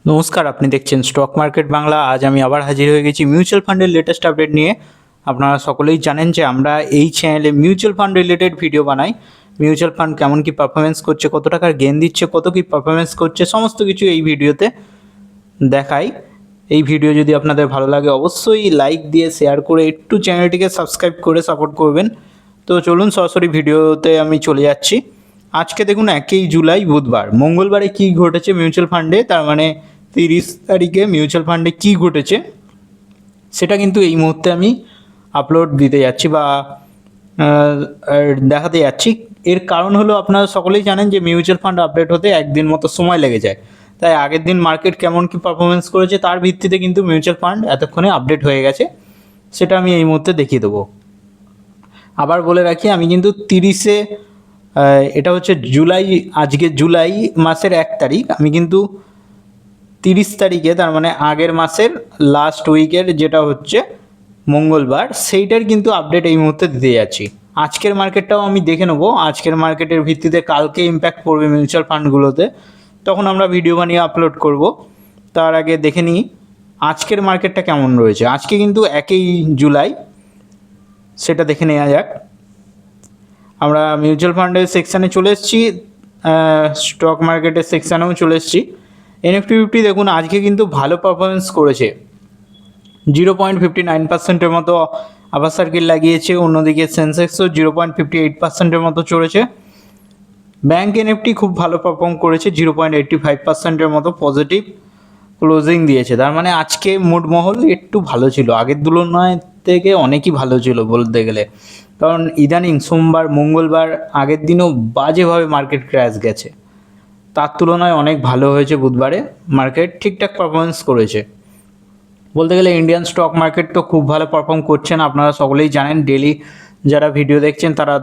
নমস্কার, আপনি দেখছেন স্টক মার্কেট বাংলা। আজ আমি আবার হাজির হয়ে গেছি মিউচুয়াল ফান্ডের লেটেস্ট আপডেট নিয়ে। আপনারা সকলেই জানেন যে আমরা এই চ্যানেলে মিউচুয়াল ফান্ড রিলেটেড ভিডিও বানাই। মিউচুয়াল ফান্ড কেমন কি পারফরমেন্স করছে, কত টাকার গেইন দিচ্ছে, কত কি পারফরমেন্স করছে, সমস্ত কিছু এই ভিডিওতে দেখাই। এই ভিডিও যদি আপনাদের ভালো লাগে অবশ্যই লাইক দিয়ে শেয়ার করে একটু চ্যানেলটিকে সাবস্ক্রাইব করে সাপোর্ট করবেন। তো চলুন সরাসরি ভিডিওতে আমি চলে যাচ্ছি। আজকে দেখুন 1 জুলাই বুধবার, মঙ্গলবারে কী ঘটেছে মিউচুয়াল ফান্ডে, তার মানে 30 তারিখে মিউচুয়াল ফান্ডে কী ঘটেছে সেটা কিন্তু এই মুহূর্তে আমি আপলোড দিতে যাচ্ছি বা দেখাতে যাচ্ছি। এর কারণ হলো আপনারা সকলেই জানেন যে মিউচুয়াল ফান্ড আপডেট হতে একদিন মতো সময় লেগে যায়। তাই আগের দিন মার্কেট কেমন কি পারফরমেন্স করেছে তার ভিত্তিতে কিন্তু মিউচুয়াল ফান্ড এতক্ষণে আপডেট হয়ে গেছে, সেটা আমি এই মুহূর্তে দেখিয়ে দেবো। আবার বলে রাখি, আমি কিন্তু 30-এ এটা হচ্ছে জুলাই, আজকে জুলাই মাসের 1 তারিখ, আমি কিন্তু 30 তারিখে তার মানে আগের মাসের লাস্ট উইকের যেটা হচ্ছে মঙ্গলবার, সেইটার কিন্তু আপডেট এই মুহূর্তে দিতে যাচ্ছি। আজকের মার্কেটটাও আমি দেখে নেবো, আজকের মার্কেটের ভিত্তিতে কালকে ইম্প্যাক্ট পড়বে মিউচুয়াল ফান্ডগুলোতে, তখন আমরা ভিডিও বানিয়ে আপলোড করব। তার আগে দেখে নিই আজকের মার্কেটটা কেমন রয়েছে। আজকে কিন্তু 1 জুলাই, সেটা দেখে নেওয়া যাক। আমরা মিউচুয়াল ফান্ডের সেকশানে চলে এসেছি, স্টক মার্কেটের সেকশানেও চলে এসেছি। এনএফটি 50 দেখুন আজকে কিন্তু ভালো পারফরমেন্স করেছে, 0.59%-এর মতো আপার সার্কিট লাগিয়েছে। অন্যদিকে সেন্সেক্সও 0.58%-এর মতো চড়েছে। ব্যাঙ্ক এনএফটি খুব ভালো পারফর্ম করেছে, 0.85%-এর মতো পজিটিভ ক্লোজিং দিয়েছে। তার মানে আজকে মুড মহল একটু ভালো ছিল, আগের তুলনায় থেকে অনেকই ভালো ছিল বলতে গেলে। কারণ ইদানিং সোমবার, মঙ্গলবার, আগের দিনও বাজেভাবে মার্কেট ক্র্যাশ গেছে, তার তুলনায় অনেক ভালো হয়েছে বুধবারে। মার্কেট ঠিকঠাক পারফরমেন্স করেছে বলতে গেলে। ইন্ডিয়ান স্টক মার্কেট তো খুব ভালো পারফর্ম করছেন, আপনারা সকলেই জানেন। ডেলি যারা ভিডিও দেখছেন তারা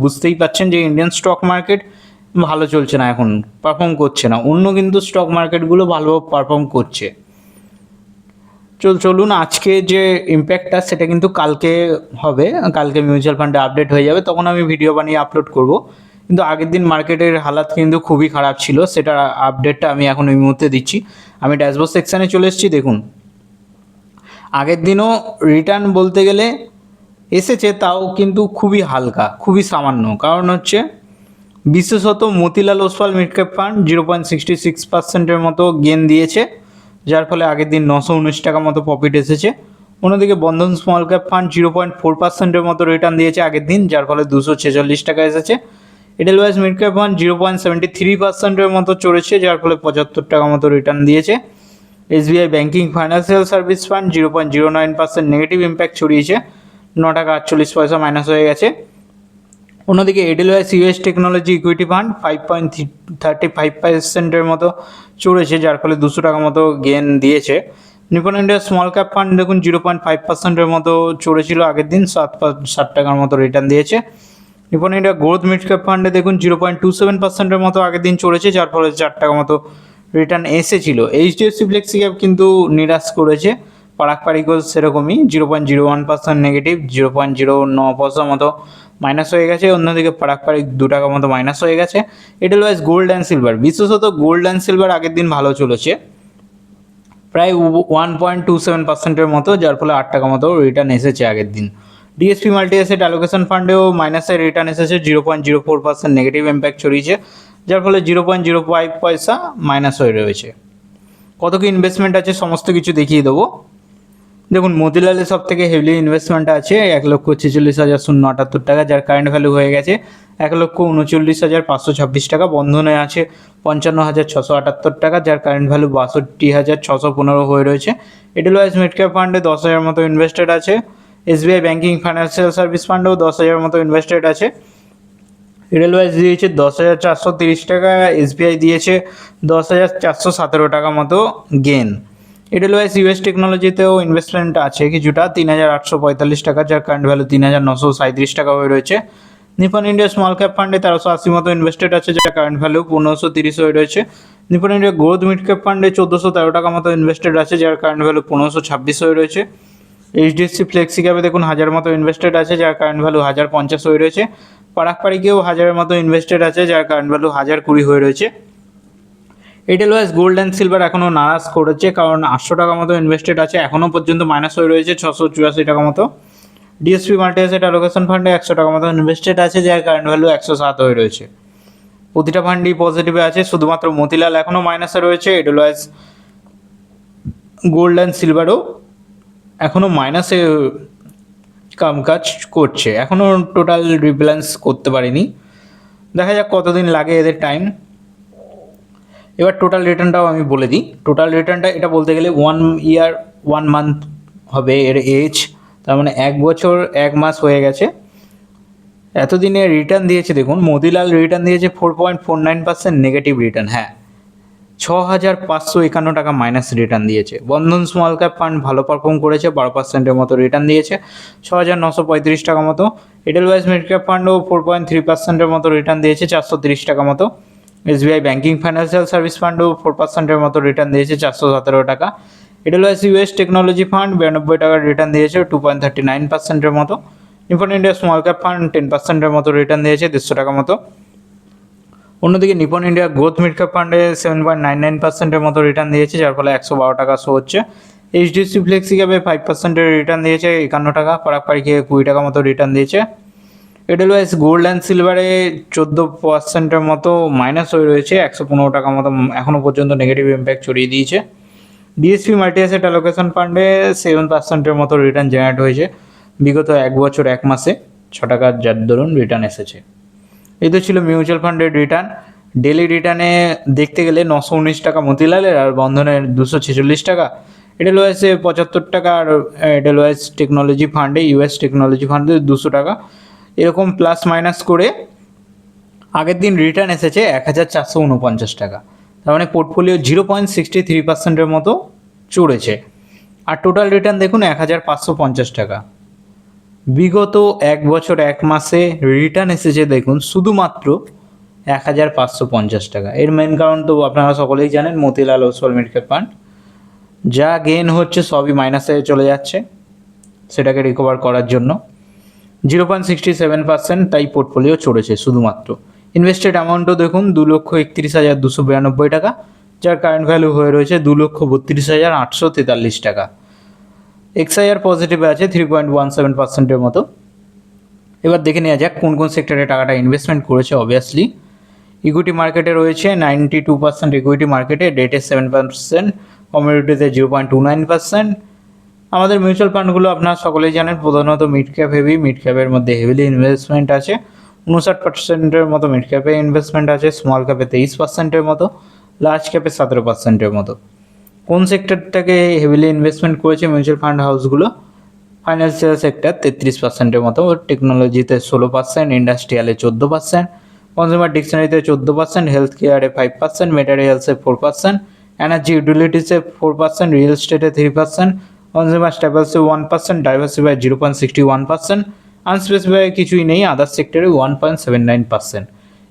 বুঝতেই পাচ্ছেন যে ইন্ডিয়ান স্টক মার্কেট ভালো চলছে না, এখন পারফর্ম করছে না। অন্য কিন্তু স্টক মার্কেটগুলো ভালো পারফর্ম করছে। চলুন আজকে যে ইম্প্যাক্টটা সেটা কিন্তু কালকে হবে, কালকে মিউচুয়াল ফান্ডে আপডেট হয়ে যাবে, তখন আমি ভিডিও বানিয়ে আপলোড করব। কিন্তু আগের দিন মার্কেটের হালাত কিন্তু খুবই খারাপ ছিল, সেটার আপডেটটা আমি এখন এই মুহূর্তে দিচ্ছি। আমি ড্যাশবোর্ড সেকশানে চলে এসেছি। দেখুন আগের দিনও রিটার্ন বলতে গেলে এসেছে, তাও কিন্তু খুবই হালকা, খুবই সামান্য। কারণ হচ্ছে বিশেষত Motilal Oswal mid cap fund 0.66%-এর মতো গেন দিয়েছে, যার ফলে আগের দিন 919 টাকা মতো প্রফিট এসেছে। অন্যদিকে বন্ধন স্মল ক্যাপ ফান্ড 0.4%-এর মতো রিটার্ন দিয়েছে আগের দিন, যার ফলে 246 টাকা এসেছে। এডেলওয়াইজ মিড ক্যাপ ফান্ড 0.73%-এর মতো চড়েছে, যার ফলে 75 টাকা মতো রিটার্ন দিয়েছে। SBI banking financial service fund 0.09% negative impact ছড়িয়েছে, 9 টাকা 48 পয়সা মাইনাস হয়ে গেছে। অন্যদিকে এডেলওয়াইস ইউএস টেকনোলজি ইকুইটি ফান্ড 5.35%-এর মতো চড়েছে, যার ফলে 200 টাকা মতো গেন দিয়েছে। Nipon India small cap fund দেখুন 0.5%-এর মতো চড়েছিল আগের দিন, 7 টাকার মতো রিটার্ন দিয়েছে। Nipon India growth mid cap ফান্ডে দেখুন 0.27%-এর মতো আগের দিন চড়েছে, যার ফলে 4 টাকা মতো রিটার্ন এসেছিল। এইচডিএফসি ফ্লেক্সি ক্যাপ কিন্তু নিরাশ করেছে, পারাক পারিকো সেরকমই 0.01% নেগেটিভ, 0.09 মতো মাইনাস হয়ে গেছে। অন্যদিকে পারাক পারিক 2 টাকা মতো মাইনাস হয়ে গেছে। এডেলওয়াইজ গোল্ড অ্যান্ড সিলভার, বিশেষত গোল্ড অ্যান্ড সিলভার আগের দিন ভালো চলেছে, প্রায় 1.27%-এর মতো, যার ফলে 8 টাকা মতো রিটার্ন এসেছে আগের দিন। ডিএসপি মাল্টি অ্যাসেট অ্যালোকেশন ফান্ডেও মাইনাসের রিটার্ন এসেছে, 0.04% নেগেটিভ ইম্প্যাক্ট ছড়িয়েছে, যার ফলে 0.05 পয়সা মাইনাস হয়ে রয়েছে। কত কি ইনভেস্টমেন্ট আছে সমস্ত কিছু দেখিয়ে দেবো। দেখুন মতিলালে সব থেকে হেভি ইনভেস্টমেন্ট আছে 1,46,078 টাকা, যার কারেন্ট ভ্যালু হয়ে গেছে 1,39,526 টাকা। বন্ধনে আছে 55,678 টাকা, যার কারেন্ট ভ্যালু 62,615 হয়ে রয়েছে। এডেলওয়াইজ মিড ক্যাপ ফান্ডে 10,000 মতো ইনভেস্টেড আছে। এসবিআই ব্যাঙ্কিং ফাইন্যান্সিয়াল সার্ভিস ফান্ডেও 10,000 মতো ইনভেস্টেড আছে। এডেলওয়াইজ দিয়েছে 10,430 টাকা, এসবিআই দিয়েছে 10,417 টাকা মতো গেন। এডেলওয়াইজ ইউএস টেকনোলজিতেও ইনভেস্টমেন্ট আছে কিছুটা, 3,845 টাকা, যার কারেন্ট ভ্যালু 3,937 টাকা হয়ে রয়েছে। নিপন ইন্ডিয়া স্মল ক্যাপ ফান্ডে 1380 মতো ইনভেস্টেড আছে, যার কারেন্ট ভ্যালু 1530 হয়ে রয়েছে। Nipon India growth mid cap ফান্ডে 1413 টাকা মতো ইনভেস্টেড আছে, যার কারেন্ট ভ্যালু 1526 হয়ে রয়েছে। এইচডিএফসি ফ্লেক্সি ক্যাপে দেখুন 1000 মতো ইনভেস্টেড আছে, যার কারেন্ট ভ্যালু 1050 হয়ে রয়েছে। পারাক পারিকেও 1000 মতো ইনভেস্টেড আছে, যার কারেন্ট ভ্যালু 1020 হয়ে রয়েছে। এডেলওয়াইজ গোল্ড অ্যান্ড সিলভার এখনও নারাজ করেছে, কারণ 800 টাকা মতো ইনভেস্টেড আছে, এখনও পর্যন্ত মাইনাস হয়ে রয়েছে 684 টাকা মতো। ডিএসপি মাল্টি অ্যাসেট অ্যালোকেশন ফান্ডে 100 টাকা মতো ইনভেস্টেড আছে, যার কারেন্ট ভ্যালু 107 হয়ে রয়েছে। প্রতিটা ফান্ডই পজিটিভে আছে, শুধুমাত্র মতিলাল এখনও মাইনাসে রয়েছে। এডেলওয়াইজ গোল্ড অ্যান্ড সিলভারও এখনও মাইনাসে কাজ করছে, এখনও টোটাল রিব্যালেন্স করতে পারেনি। দেখা যাক কতদিন লাগে এদের টাইম। এবার টোটাল রিটার্নটাও আমি বলে দিই। টোটাল রিটার্নটা এটা বলতে গেলে 1 ইয়ার 1 মান্থ হবে এর এজ, তার মানে 1 বছর 1 মাস হয়ে গেছে। এতদিনে রিটার্ন দিয়েছে দেখুন, মতিলাল রিটার্ন দিয়েছে 4.49% নেগেটিভ রিটার্ন। হ্যাঁ, 6,551 টাকা মাইনাস রিটার্ন দিয়েছে। বন্ধন স্মল ক্যাপ ফান্ড ভালো পারফর্ম করেছে, 12%-এর মতো রিটার্ন দিয়েছে, 6,935 টাকা মতো। এডেলওয়াইজ মিড ক্যাপ ফান্ডও 4.3%-এর মতো রিটার্ন দিয়েছে, 430 টাকা মতো। এসবিআই ব্যাঙ্কিং ফাইন্যান্সিয়াল সার্ভিস ফান্ডও 4%-এর মতো রিটার্ন দিয়েছে, 417 টাকা। এডেলওয়াইজ ইউএস টেকনোলজি ফান্ড 92 টাকার রিটার্ন দিয়েছে, 2.39%-এর মতো। Nippon India small cap fund 10%-এর মতো রিটার্ন দিয়েছে, 150 টাকা মতো। অন্যদিকে Nippon India growth mid cap ফান্ডে 7.99%-এর মতো রিটার্ন দিয়েছে, যার ফলে 112 টাকা শো হচ্ছে। এইচডিএফসি ফ্লেক্সি ক্যাপে 5%-এর রিটার্ন দিয়েছে, 51 টাকা। পারাক পারিকে 20 টাকা মতো রিটার্ন দিয়েছে। এডেলওয়াইজ গোল্ড অ্যান্ড সিলভারে 14%-এর মতো মাইনাস হয়ে রয়েছে, 115 টাকা মতো এখনও পর্যন্ত নেগেটিভ ইম্প্যাক্ট ছড়িয়ে দিয়েছে। ডিএসপি মাল্টি অ্যাসেট অ্যালোকেশন ফান্ডে 7%-এর মতো রিটার্ন জেনারেট হয়েছে বিগত 1 বছর 1 মাসে, 6 টাকার যার দরুন রিটার্ন এসেছে। এই তো ছিল মিউচুয়াল ফান্ডের রিটার্ন। ডেলি রিটার্নে দেখতে গেলে 919 টাকা মতিলালের, আর বন্ধনের 246 টাকা। এডেলওয়াইজে 75 টাকা, আর এডেলওয়াইজ টেকনোলজি ফান্ডে ইউএস টেকনোলজি ফান্ডে 200 টাকা। এরকম প্লাস মাইনাস করে আগের দিন রিটার্ন এসেছে 1,449 টাকা। তার মানে পোর্টফোলিও 0.63%-এর মতো চড়েছে। আর টোটাল রিটার্ন দেখুন 1,550 টাকা। বিগত 1 বছর 1 মাসে রিটার্ন এসেছে দেখুন শুধুমাত্র 1,550 টাকা। এর মেন কারণ তো আপনারা সকলেই জানেন, Motilal Oswal mid cap fund. যা গেইন হচ্ছে সবই মাইনাসে চলে যাচ্ছে, সেটাকে রিকভার করার জন্য 0.67%, তাই পোর্টফোলিও চড়েছে শুধুমাত্র। ইনভেস্টেড অ্যামাউন্টও দেখুন 2,31,292 টাকা, যার কারেন্ট ভ্যালু হয়ে রয়েছে 2,32,843 টাকা। এক্সআইআর পজিটিভে আছে 3.17%-এর মতো। এবার দেখে নেওয়া যাক কোন কোন সেক্টরে টাকাটা ইনভেস্টমেন্ট করেছে। অবভিয়াসলি ইকুইটি মার্কেটে রয়েছে 92% ইকুইটি মার্কেটে, ডেটে 7%, কমিউনিটিতে 0.29%। আমাদের মিউচুয়াল ফান্ডগুলো আপনারা সকলেই জানেন প্রধানত মিড ক্যাপ হেভি, মিড ক্যাপের মধ্যে হেভিলি ইনভেস্টমেন্ট আছে, 59%-এর মতো মিড ক্যাপে ইনভেস্টমেন্ট আছে, স্মল ক্যাপে 23%-এর মতো, লার্জ ক্যাপে 17%-এর মতো। কোন সেক্টরটাকে হেভিলি ইনভেস্টমেন্ট করেছে মিউচুয়াল ফান্ড হাউসগুলো? ফাইন্যান্সিয়াল সেক্টর 33%-এর মতো, টেকনোলজিতে 16%, ইন্ডাস্ট্রিয়ালে 14%, কনজিউমার ডিকশনারিতে 14%, হেলথ কেয়ারে 5%, মেটেরিয়ালসে 4%, এনার্জি ইউটিলিটিসে 4%, রিয়েল এস্টেটে 3%, কনজিউমার স্টেবলসে 1%, ডাইভার্সিফাই 0.61%, আনস্পেসিফাই কিছুই নেই, আদার সেক্টরে 1.79%।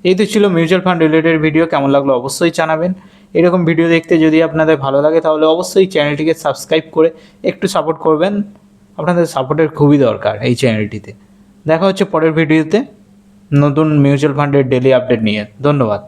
এই তো ছিল মিউচুয়াল ফান্ড রিলেটেড ভিডিও। কেমন লাগলো অবশ্যই জানাবেন। এরকম ভিডিও দেখতে যদি আপনাদের ভালো লাগে তাহলে অবশ্যই চ্যানেলটিকে সাবস্ক্রাইব করে একটু সাপোর্ট করবেন, আপনাদের সাপোর্টের খুবই দরকার এই চ্যানেলটিতে। দেখা হচ্ছে পরের ভিডিওতে নতুন মিউচুয়াল ফান্ডের ডেলি আপডেট নিয়ে। ধন্যবাদ।